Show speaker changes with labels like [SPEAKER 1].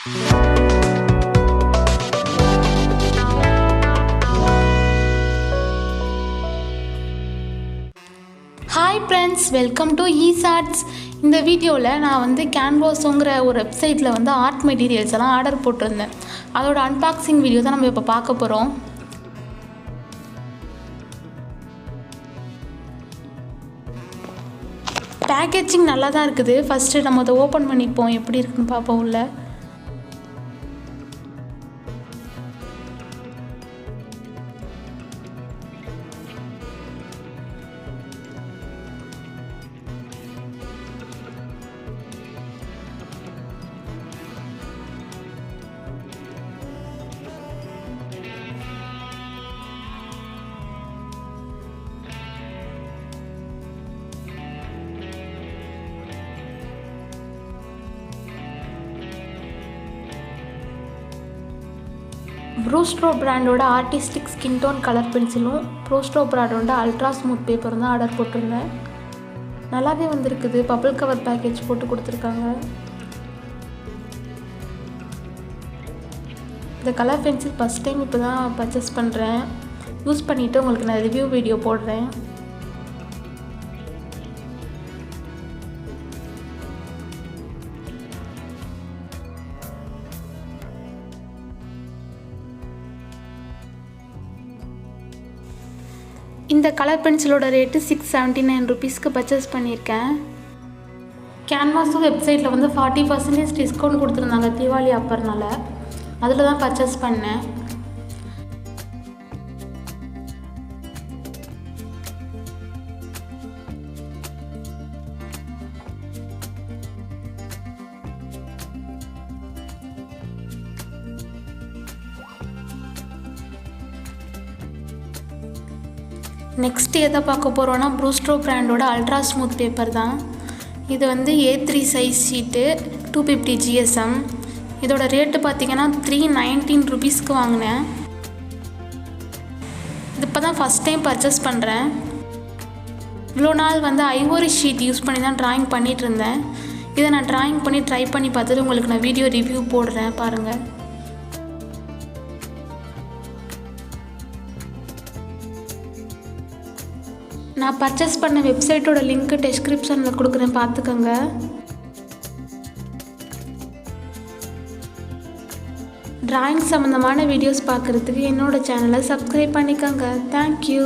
[SPEAKER 1] Hi friends, welcome to ஈசார்ட்ஸ். இந்த வீடியோவில் நான் வந்து canvazoங்கிற ஒரு வெப்சைட்டில் வந்து ஆர்ட் மெட்டீரியல்ஸ் எல்லாம் ஆர்டர் போட்டிருந்தேன். அதோட அன்பாக்சிங் வீடியோ தான் நம்ம இப்போ பார்க்க போகிறோம். பேக்கேஜிங் நல்லா தான் இருக்குது. ஃபஸ்ட்டு நம்ம அதை ஓப்பன் பண்ணிப்போம், எப்படி இருக்குன்னு பார்ப்போம் உள்ள. ப்ரூஸ்ட்ரோ பிராண்டோட ஆர்டிஸ்டிக் ஸ்கின் டோன் கலர் பென்சிலும் ப்ரூஸ்ட்ரோ பிராண்டோட அல்ட்ரா ஸ்மூத் பேப்பரும் தான் ஆர்டர் போட்டிருந்தேன். நல்லாவே வந்திருக்குது. பபிள் கவர் பேக்கேஜ் போட்டு கொடுத்துருக்காங்க. இந்த கலர் பென்சில் ஃபஸ்ட் டைம் இப்போ தான் பர்ச்சேஸ் பண்ணுறேன். யூஸ் பண்ணிவிட்டு உங்களுக்கு நான் ரிவ்யூ வீடியோ போடுறேன். இந்த கலர் பென்சிலோட ரேட்டு 679 ருபீஸ்க்கு பர்ச்சேஸ் பண்ணியிருக்கேன். canvazo வெப்சைட்டில் வந்து 40% டிஸ்கவுண்ட் கொடுத்துருந்தாங்க தீபாவளி ஆஃபர்னால. அதில் தான் பர்ச்சேஸ் பண்ணேன். நெக்ஸ்ட் எதை பார்க்க போகிறோன்னா ப்ரூஸ்ட்ரோ பிராண்டோட அல்ட்ரா ஸ்மூத் பேப்பர் தான். இது வந்து A3 சைஸ் ஷீட்டு 250 GSM. இதோட ரேட்டு பார்த்திங்கன்னா 319 ருபீஸ்க்கு வாங்கினேன். இது இப்போ தான் ஃபஸ்ட் டைம் பர்ச்சேஸ் பண்ணுறேன். இவ்வளோ நாள் வந்து ஐவோரி ஷீட் யூஸ் பண்ணி தான் ட்ராயிங் பண்ணிகிட்டு இருந்தேன். இதை நான் ட்ராயிங் பண்ணி ட்ரை பண்ணி பார்த்துட்டு உங்களுக்கு நான் வீடியோ ரிவ்யூ போடுறேன், பாருங்கள். நான் பர்ச்சேஸ் பண்ண வெப்சைட்டோட லிங்க்கு டெஸ்கிரிப்ஷனில் கொடுக்குறேன், பார்த்துக்கோங்க. டிராயிங் சம்மந்தமான வீடியோஸ் பார்க்குறதுக்கு என்னோடய சேனலை சப்ஸ்கிரைப் பண்ணிக்கோங்க. தேங்க்யூ.